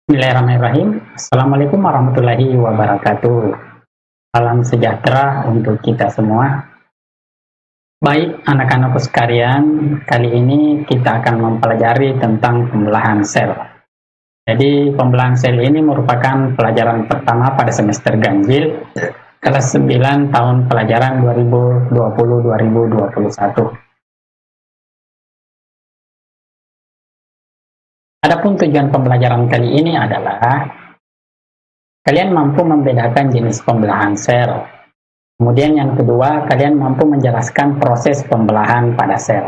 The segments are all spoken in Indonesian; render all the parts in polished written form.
Bismillahirrahmanirrahim. Assalamualaikum warahmatullahi wabarakatuh. Salam sejahtera untuk kita semua. Baik, anak-anakku sekalian, kali ini kita akan mempelajari tentang pembelahan sel. Jadi, pembelahan sel ini merupakan pelajaran pertama pada semester ganjil kelas 9 tahun pelajaran 2020-2021. Adapun tujuan pembelajaran kali ini adalah kalian mampu membedakan jenis pembelahan sel. Kemudian yang kedua, kalian mampu menjelaskan proses pembelahan pada sel.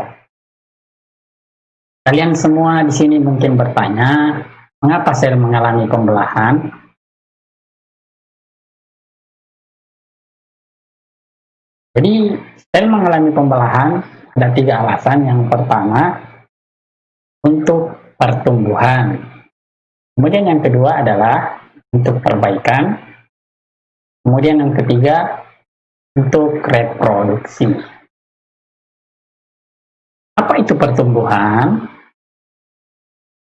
Kalian semua di sini mungkin bertanya, mengapa sel mengalami pembelahan? Jadi, sel mengalami pembelahan ada 3 alasan. Yang pertama, untuk pertumbuhan. Kemudian yang kedua adalah untuk perbaikan. Kemudian yang ketiga, untuk reproduksi. Apa itu pertumbuhan?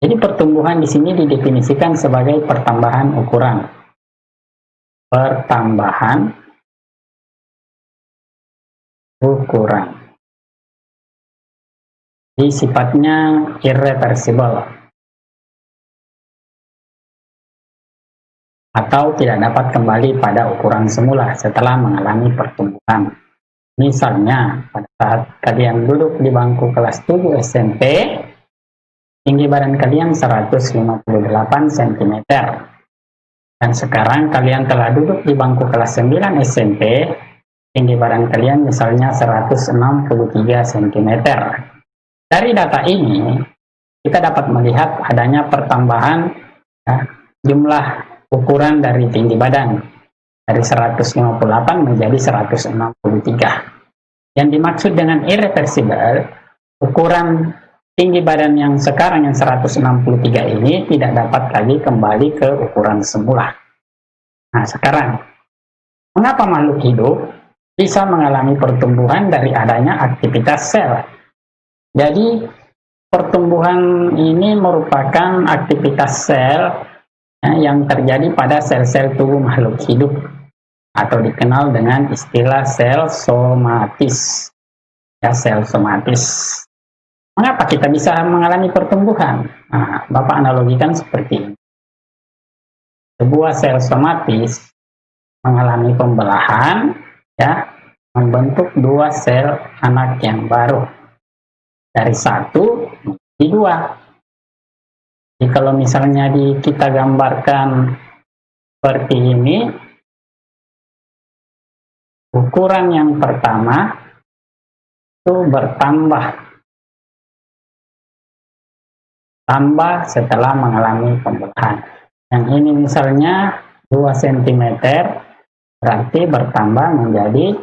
Jadi pertumbuhan di sini didefinisikan sebagai pertambahan ukuran. Pertambahan ukuran. Jadi sifatnya irreversible atau tidak dapat kembali pada ukuran semula setelah mengalami pertumbuhan. Misalnya, pada saat kalian duduk di bangku kelas 7 SMP, tinggi badan kalian 158 cm. Dan sekarang kalian telah duduk di bangku kelas 9 SMP, tinggi badan kalian misalnya 163 cm. Dari data ini, kita dapat melihat adanya pertambahan jumlah ukuran dari tinggi badan dari 158 menjadi 163. Yang dimaksud dengan irreversible, ukuran tinggi badan yang sekarang yang 163 ini tidak dapat lagi kembali ke ukuran semula. Nah, sekarang, mengapa makhluk hidup bisa mengalami pertumbuhan dari adanya aktivitas sel? Jadi, pertumbuhan ini merupakan aktivitas sel yang terjadi pada sel-sel tubuh makhluk hidup atau dikenal dengan istilah sel somatis. Ya, sel somatis. Mengapa kita bisa mengalami pertumbuhan? Nah, Bapak analogikan seperti ini. Sebuah sel somatis mengalami pembelahan, ya, membentuk 2 sel anak yang baru. Dari 1 menjadi 2. Jadi kalau misalnya kita gambarkan seperti ini, ukuran yang pertama itu bertambah setelah mengalami pembelahan. Yang ini misalnya 2 cm, berarti bertambah menjadi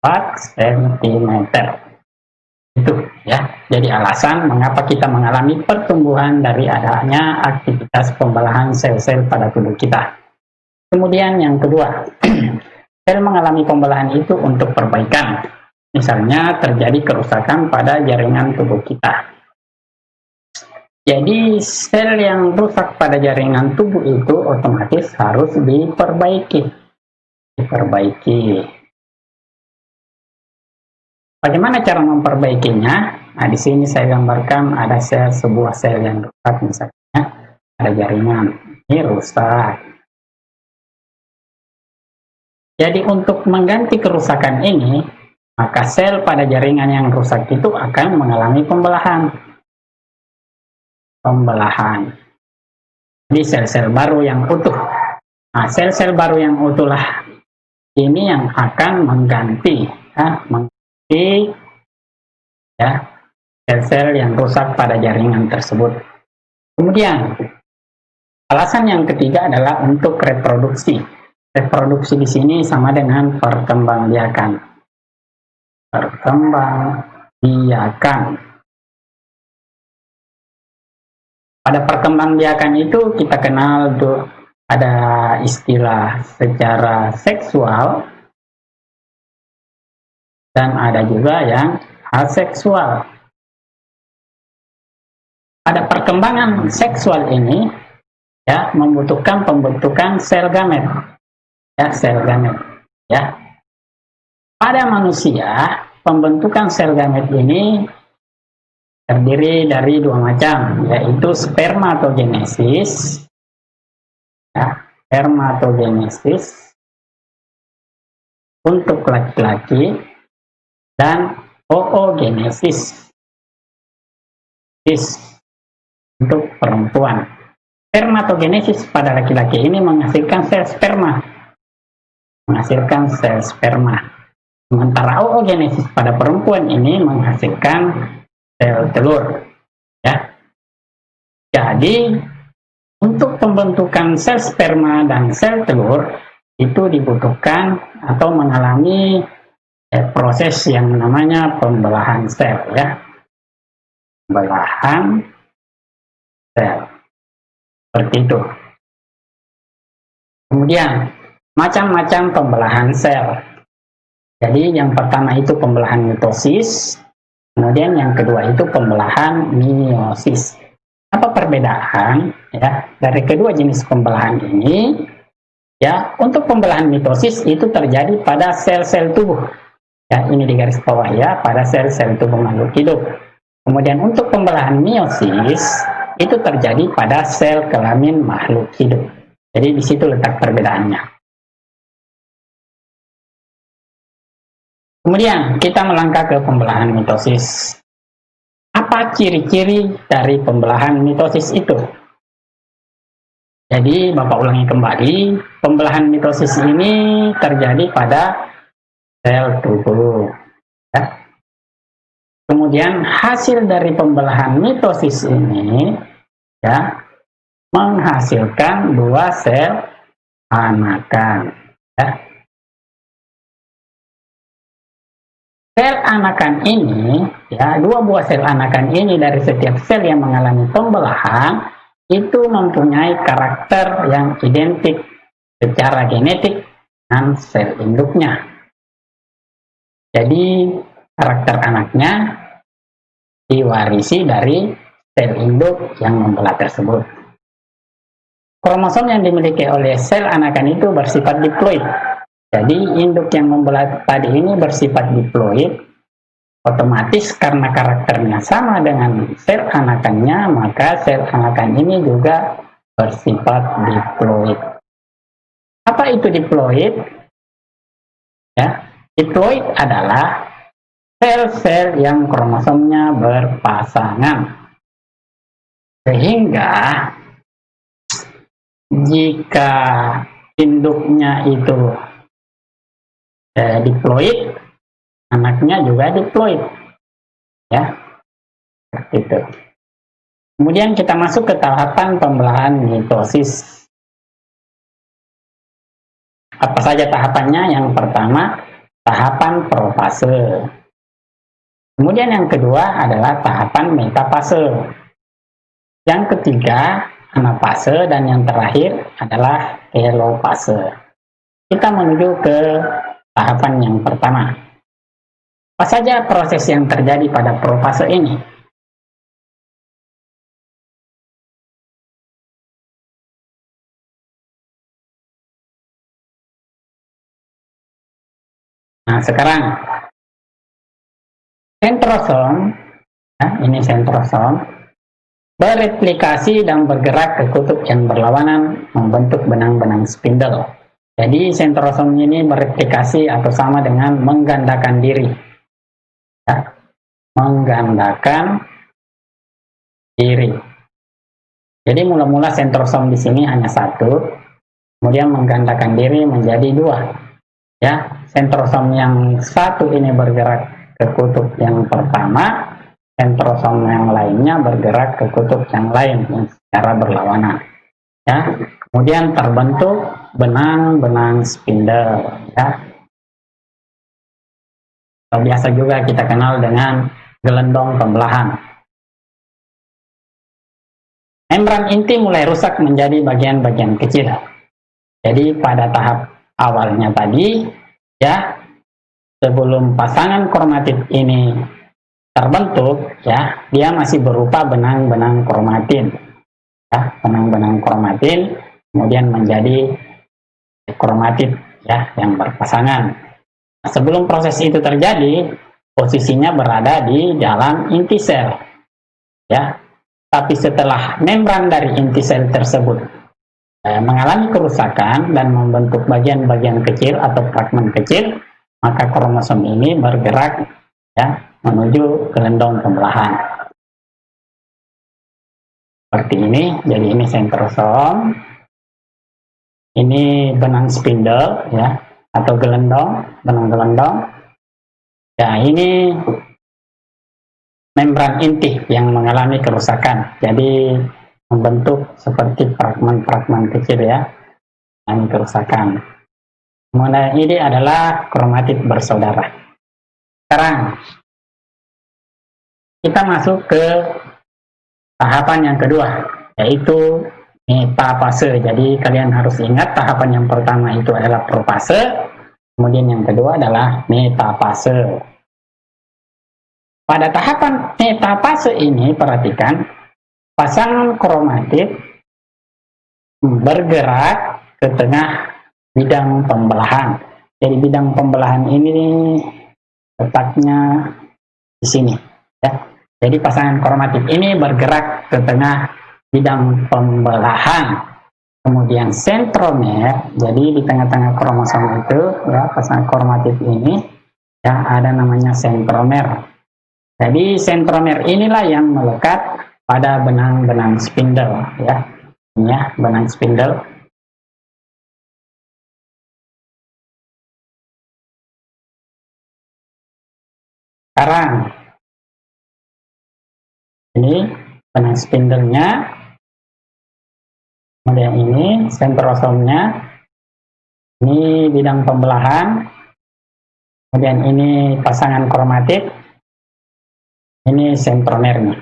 4 cm. Itu ya, jadi alasan mengapa kita mengalami pertumbuhan dari adanya aktivitas pembelahan sel-sel pada tubuh kita. Kemudian yang kedua, sel mengalami pembelahan itu untuk perbaikan. Misalnya terjadi kerusakan pada jaringan tubuh kita. Jadi sel yang rusak pada jaringan tubuh itu otomatis harus diperbaiki. Bagaimana cara memperbaikinya? Nah, di sini saya gambarkan ada sebuah sel yang rusak, misalnya ada jaringan ini rusak. Jadi untuk mengganti kerusakan ini, maka sel pada jaringan yang rusak itu akan mengalami pembelahan. Jadi sel-sel baru yang utuh. Nah, sel-sel baru yang utuhlah ini yang akan mengganti sel-sel yang rusak pada jaringan tersebut. Kemudian, alasan yang ketiga adalah untuk reproduksi. Reproduksi di sini sama dengan perkembangbiakan. Pada perkembangbiakan itu kita kenal ada istilah secara seksual dan ada juga yang aseksual. Pada perkembangan seksual ini ya, membutuhkan pembentukan sel gamet, ya, sel gamet, ya. Pada manusia, pembentukan sel gamet ini terdiri dari dua macam, yaitu spermatogenesis, ya, spermatogenesis untuk laki-laki dan oogenesis untuk perempuan. Spermatogenesis pada laki-laki ini menghasilkan sel sperma, sementara oogenesis pada perempuan ini menghasilkan sel telur, ya. Jadi untuk pembentukan sel sperma dan sel telur itu dibutuhkan atau mengalami proses yang namanya pembelahan sel, ya, pembelahan sel, seperti itu. Kemudian macam-macam pembelahan sel. Jadi yang pertama itu pembelahan mitosis, kemudian yang kedua itu pembelahan meiosis. Apa perbedaan, ya, dari kedua jenis pembelahan ini? Ya, untuk pembelahan mitosis itu terjadi pada sel-sel tubuh. Ya, ini di garis bawah, ya, pada sel-sel tubuh makhluk hidup. Kemudian untuk pembelahan meiosis itu terjadi pada sel kelamin makhluk hidup. Jadi di situ letak perbedaannya. Kemudian kita melangkah ke pembelahan mitosis. Apa ciri-ciri dari pembelahan mitosis itu? Jadi Bapak ulangi kembali, pembelahan mitosis ini terjadi pada sel tubuh, ya. Kemudian hasil dari pembelahan mitosis ini, ya, menghasilkan dua sel anakan, ya. Sel anakan ini, ya, dua buah sel anakan ini dari setiap sel yang mengalami pembelahan itu mempunyai karakter yang identik secara genetik dengan sel induknya. Jadi karakter anaknya diwarisi dari sel induk yang membelah tersebut. Kromosom yang dimiliki oleh sel anakan itu bersifat diploid. Jadi induk yang membelah tadi ini bersifat diploid, otomatis karena karakternya sama dengan sel anakannya, maka sel anakan ini juga bersifat diploid. Apa itu diploid? Ya, diploid adalah sel-sel yang kromosomnya berpasangan. Sehingga jika induknya itu diploid, anaknya juga diploid, ya, seperti itu. Kemudian kita masuk ke tahapan pembelahan mitosis. Apa saja tahapannya? Yang pertama, tahapan profase. Kemudian yang kedua adalah tahapan metafase. Yang ketiga, anafase, dan yang terakhir adalah telofase. Kita menuju ke tahapan yang pertama. Apa saja proses yang terjadi pada profase ini? Nah, sekarang sentrosom, ya, ini sentrosom, bereplikasi dan bergerak ke kutub yang berlawanan membentuk benang-benang spindle. Jadi sentrosom ini bereplikasi atau sama dengan menggandakan diri, ya, menggandakan diri. Jadi mula-mula sentrosom di sini hanya satu, kemudian menggandakan diri menjadi dua. Ya, sentrosom yang satu ini bergerak ke kutub yang pertama, sentrosom yang lainnya bergerak ke kutub yang lain yang secara berlawanan. Ya, kemudian terbentuk benang-benang spindle, ya. Atau biasa juga kita kenal dengan gelendong pembelahan. Membran inti mulai rusak menjadi bagian-bagian kecil. Jadi pada tahap awalnya tadi, ya, sebelum pasangan kromatin ini terbentuk, ya, dia masih berupa benang-benang kromatin. ya, benang-benang kromatin kemudian menjadi kromatid ya yang berpasangan. Nah, sebelum proses itu terjadi, posisinya berada di dalam inti sel ya. Tapi setelah membran dari inti sel tersebut mengalami kerusakan dan membentuk bagian-bagian kecil atau fragmen kecil, maka kromosom ini bergerak ya menuju gelendong pembelahan. Seperti ini, jadi ini sentrosom, ini benang spindle ya atau gelendong, benang gelendong. Ya, ini membran inti yang mengalami kerusakan, jadi membentuk seperti fragmen-fragmen kecil ya, yang kerusakan. Kemudian ini adalah kromatid bersaudara. Sekarang kita masuk ke tahapan yang kedua, yaitu metafase. Jadi kalian harus ingat tahapan yang pertama itu adalah profase, kemudian yang kedua adalah metafase. Pada tahapan metafase ini, perhatikan, pasangan kromatid bergerak ke tengah bidang pembelahan. Jadi bidang pembelahan ini letaknya di sini. Ya. Jadi pasangan kromatid ini bergerak ke tengah bidang pembelahan. Kemudian sentromer, jadi di tengah-tengah kromosom itu, ya pasangan kromatid ini, ya ada namanya sentromer. Jadi sentromer inilah yang melekat pada benang-benang spindle ya. Ini ya, benang spindle. Sekarang ini benang spindle-nya. Kemudian ini sentrosomnya. Ini bidang pembelahan. Kemudian ini pasangan kromatid. Ini sentromernya.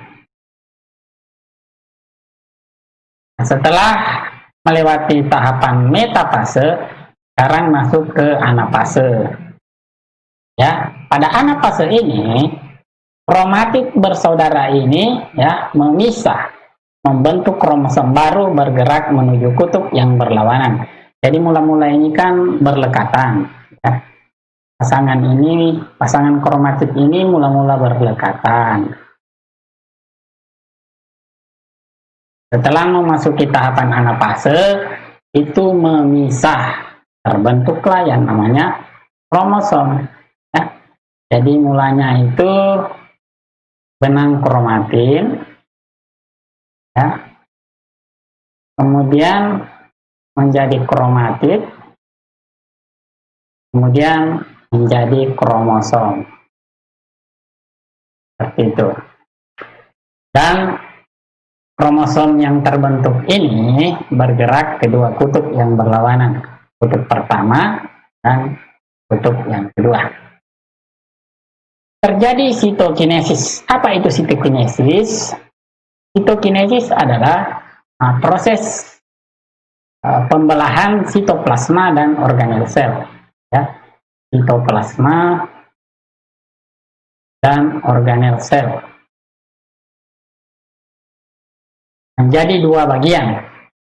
Setelah melewati tahapan metafase, sekarang masuk ke anafase. Ya, pada anafase ini kromatid bersaudara ini ya memisah, membentuk kromosom baru bergerak menuju kutub yang berlawanan. Jadi mula-mula ini kan berlekatan. Ya. Pasangan kromatid ini mula-mula berlekatan. Setelah memasuki tahapan anafase, itu memisah, terbentuklah yang namanya kromosom. Ya. Jadi mulanya itu benang kromatin, ya. Kemudian menjadi kromatid, kemudian menjadi kromosom. Seperti itu. Dan kromosom yang terbentuk ini bergerak ke dua kutub yang berlawanan. Kutub pertama dan kutub yang kedua. Terjadi sitokinesis. Apa itu sitokinesis? Sitokinesis adalah proses pembelahan sitoplasma dan organel sel. Ya. Sitoplasma dan organel sel menjadi dua bagian.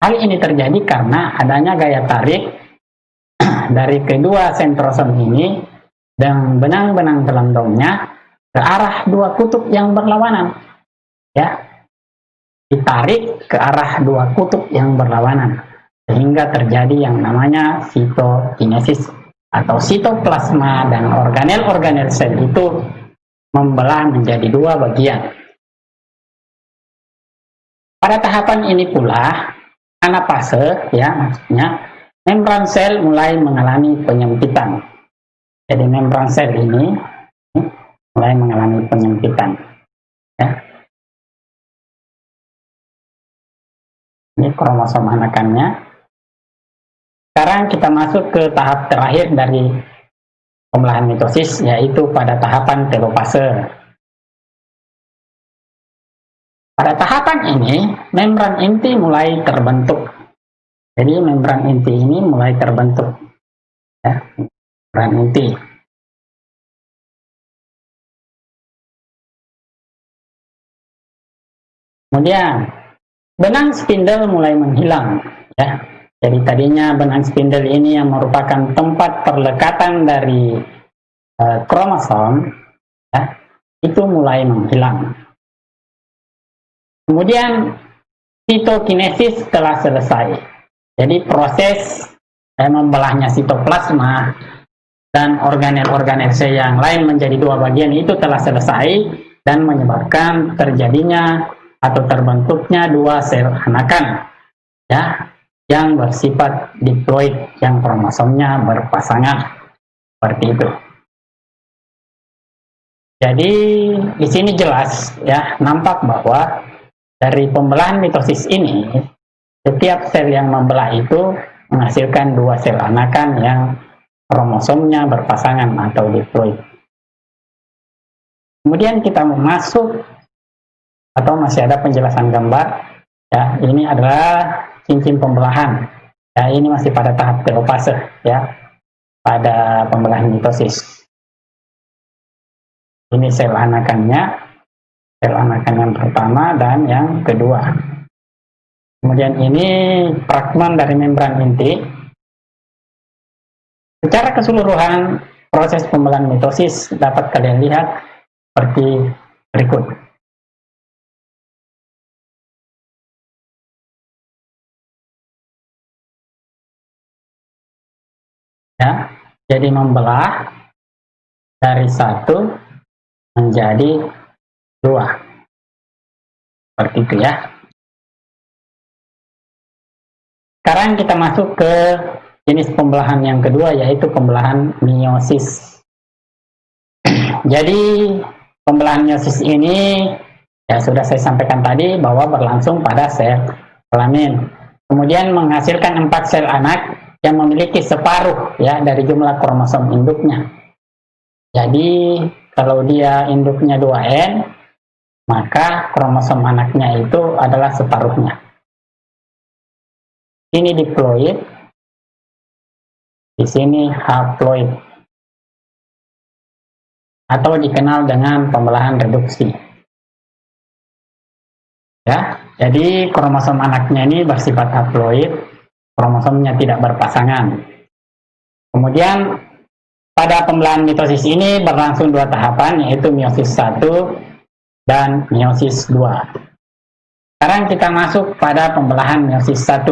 Hal ini terjadi karena adanya gaya tarik dari kedua sentrosom ini dan benang-benang gelendongnya ke arah dua kutub yang berlawanan. Ya, ditarik ke arah dua kutub yang berlawanan sehingga terjadi yang namanya sitokinesis atau sitoplasma dan organel-organel sel itu membelah menjadi dua bagian. Pada tahapan ini pula anafase, ya maksudnya membran sel mulai mengalami penyempitan. Jadi membran sel ini mulai mengalami penyempitan. Ya. Ini kromosom anakannya. Sekarang kita masuk ke tahap terakhir dari pembelahan mitosis, yaitu pada tahapan telopase. Pada tahapan ini, membran inti mulai terbentuk. Jadi membran inti ini mulai terbentuk. Ya, membran inti. Kemudian benang spindle mulai menghilang, ya. Jadi tadinya benang spindle ini yang merupakan tempat perlekatan dari kromosom, ya, itu mulai menghilang. Kemudian sitokinesis telah selesai. Jadi proses membelahnya sitoplasma dan organel-organel sel yang lain menjadi dua bagian itu telah selesai dan menyebabkan terjadinya atau terbentuknya dua sel anakan, ya, yang bersifat diploid, yang kromosomnya berpasangan seperti itu. Jadi di sini jelas, ya, nampak bahwa dari pembelahan mitosis ini setiap sel yang membelah itu menghasilkan dua sel anakan yang kromosomnya berpasangan atau diploid. Kemudian kita masuk atau masih ada penjelasan gambar, ya. Ini adalah cincin pembelahan, ya. Ini masih pada tahap telopase, ya, pada pembelahan mitosis. Ini sel anakannya, sel anakan yang pertama dan yang kedua. Kemudian ini fragmen dari membran inti. Secara keseluruhan proses pembelahan mitosis dapat kalian lihat seperti berikut. Ya, jadi membelah dari satu menjadi dua, seperti itu, ya. Sekarang kita masuk ke jenis pembelahan yang kedua, yaitu pembelahan meiosis. Jadi pembelahan meiosis ini, ya, sudah saya sampaikan tadi bahwa berlangsung pada sel kelamin, kemudian menghasilkan 4 sel anak yang memiliki separuh, ya, dari jumlah kromosom induknya. Jadi kalau dia induknya 2N, maka kromosom anaknya itu adalah separuhnya. Ini diploid, di sini haploid, atau dikenal dengan pembelahan reduksi. Ya, jadi kromosom anaknya ini bersifat haploid, kromosomnya tidak berpasangan. Kemudian pada pembelahan mitosis ini berlangsung dua tahapan, yaitu meiosis 1 dan meiosis 2. Sekarang kita masuk pada pembelahan meiosis 1.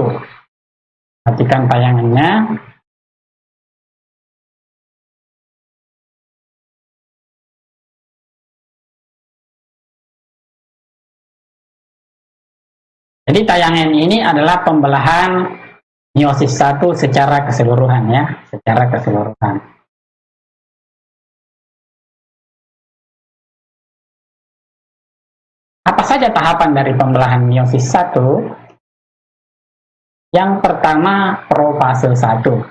Perhatikan tayangannya. Jadi tayangan ini adalah pembelahan meiosis 1 secara keseluruhan, ya, secara keseluruhan. Apa saja tahapan dari pembelahan meiosis 1? Yang pertama, profase 1.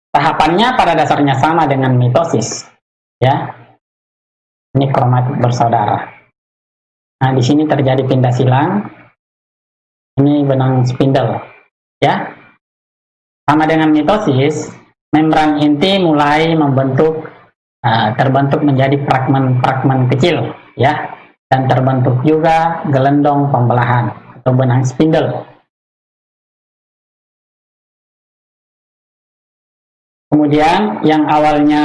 Tahapannya pada dasarnya sama dengan mitosis, ya. Ini kromatik bersaudara. Nah, di sini terjadi pindah silang. Ini benang spindle, ya. Sama dengan mitosis, membran inti mulai terbentuk menjadi fragmen-fragmen kecil, ya, dan terbentuk juga gelendong pembelahan atau benang spindle. Kemudian yang awalnya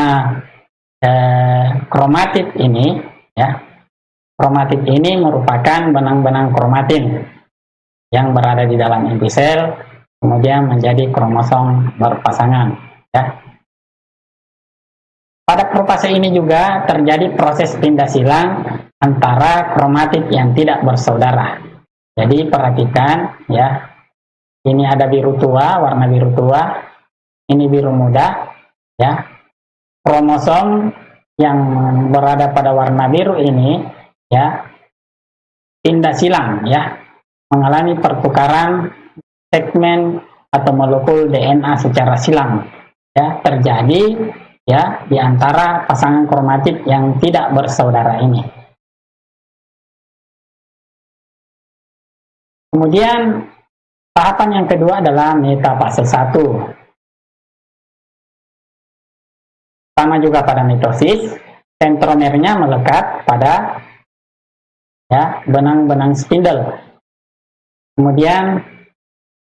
kromatid ini, ya, kromatid ini merupakan benang-benang kromatin yang berada di dalam inti sel, kemudian menjadi kromosom berpasangan, ya. Pada profase ini juga terjadi proses pindah silang antara kromatid yang tidak bersaudara. Jadi perhatikan, ya, ini ada biru tua, warna biru tua, ini biru muda, ya. Kromosom yang berada pada warna biru ini, ya, pindah silang, ya, mengalami pertukaran segmen atau molekul DNA secara silang, ya, terjadi, ya, di antara pasangan kromatid yang tidak bersaudara ini. Kemudian tahapan yang kedua adalah metafase 1. Sama juga pada mitosis, sentromernya melekat pada ya benang-benang spindle. Kemudian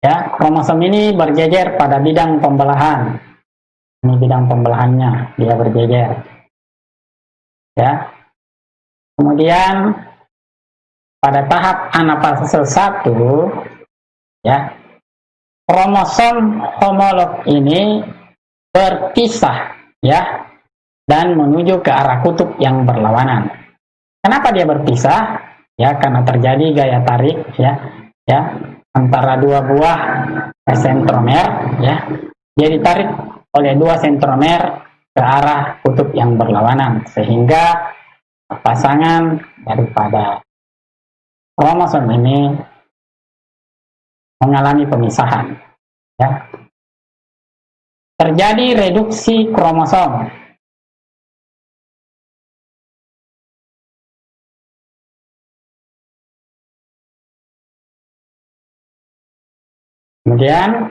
ya kromosom ini berjejer pada bidang pembelahan. Ini bidang pembelahannya, dia berjejer. Ya. Kemudian pada tahap anafase 1 ya, kromosom homolog ini berpisah ya dan menuju ke arah kutub yang berlawanan. Kenapa dia berpisah? Ya, karena terjadi gaya tarik ya antara dua buah sentromer ya. Dia ditarik oleh dua sentromer ke arah kutub yang berlawanan sehingga pasangan daripada kromosom ini mengalami pemisahan ya. Terjadi reduksi kromosom. Kemudian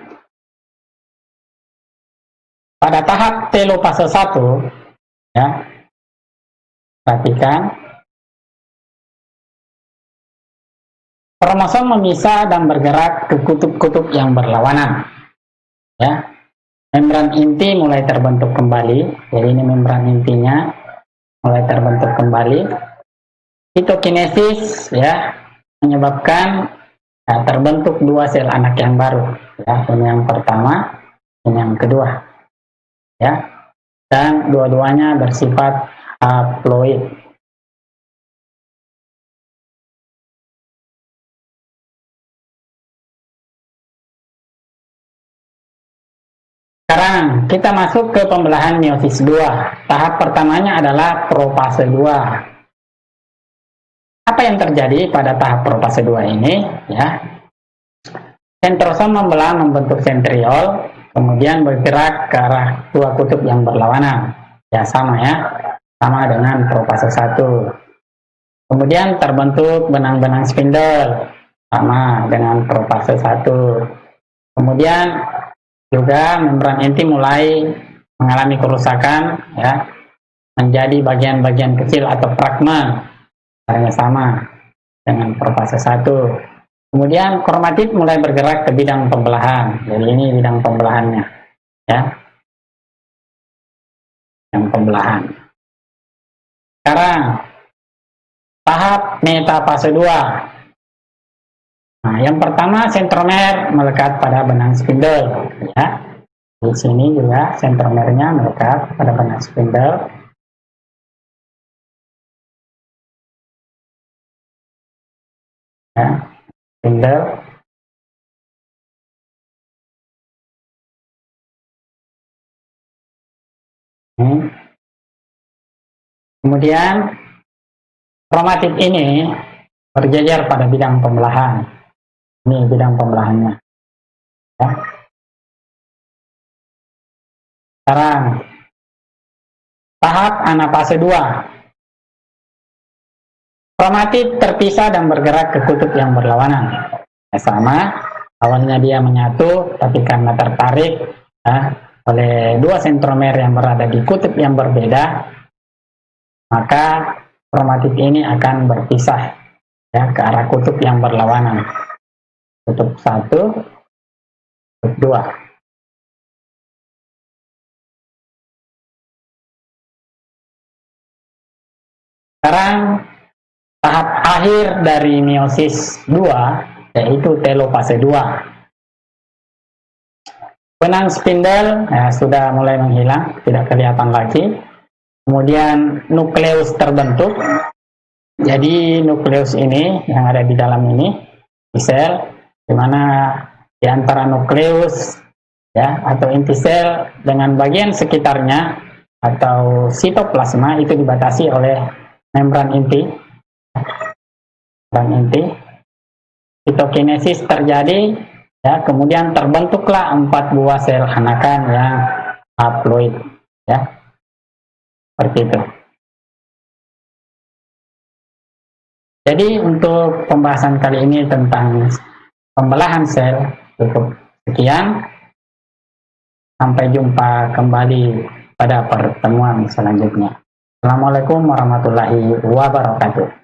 pada tahap telopase 1 ya, perhatikan kromosom memisah dan bergerak ke kutub-kutub yang berlawanan ya. Membran inti mulai terbentuk kembali, jadi ini membran intinya mulai terbentuk kembali. Sitokinesis ya menyebabkan ya, terbentuk dua sel anak yang baru ya, ini yang pertama, ini yang kedua ya, dan dua-duanya bersifat haploid. Sekarang kita masuk ke pembelahan meiosis 2. Tahap pertamanya adalah profase 2. Apa yang terjadi pada tahap profase 2 ini ya? Sentrosom membelah membentuk sentriol, kemudian bergerak ke arah dua kutub yang berlawanan. Ya sama ya, sama dengan profase 1. Kemudian terbentuk benang-benang spindle, sama dengan profase 1. Kemudian juga membran inti mulai mengalami kerusakan ya, menjadi bagian-bagian kecil atau fragma, sama dengan profase 1. Kemudian kromatid mulai bergerak ke bidang pembelahan. Jadi ini bidang pembelahannya ya, yang pembelahan. Sekarang tahap metafase 2. Nah, yang pertama sentromer melekat pada benang spindle ya. Di sini juga sentromernya melekat pada benang spindle. Ya, spindle. Kemudian kromatid ini berjejer pada bidang pembelahan. Ini bidang pembelahannya ya. Sekarang tahap anafase 2. Kromatid terpisah dan bergerak ke kutub yang berlawanan ya, sama, awalnya dia menyatu tapi karena tertarik ya, oleh dua sentromer yang berada di kutub yang berbeda, maka kromatid ini akan berpisah ya, ke arah kutub yang berlawanan. Kutub 1, kutub 2. Sekarang tahap akhir dari meiosis 2 yaitu telopase 2. Benang spindle ya, sudah mulai menghilang, tidak kelihatan lagi. Kemudian nukleus terbentuk. Jadi nukleus ini yang ada di dalam ini di sel, di mana di antara nukleus ya atau inti sel dengan bagian sekitarnya atau sitoplasma itu dibatasi oleh membran inti. Membran inti. Sitokinesis terjadi ya, kemudian terbentuklah 4 buah sel anakan yang haploid ya. Seperti itu. Jadi untuk pembahasan kali ini tentang pembelahan sel cukup sekian. Sampai jumpa kembali pada pertemuan selanjutnya. Assalamualaikum warahmatullahi wabarakatuh.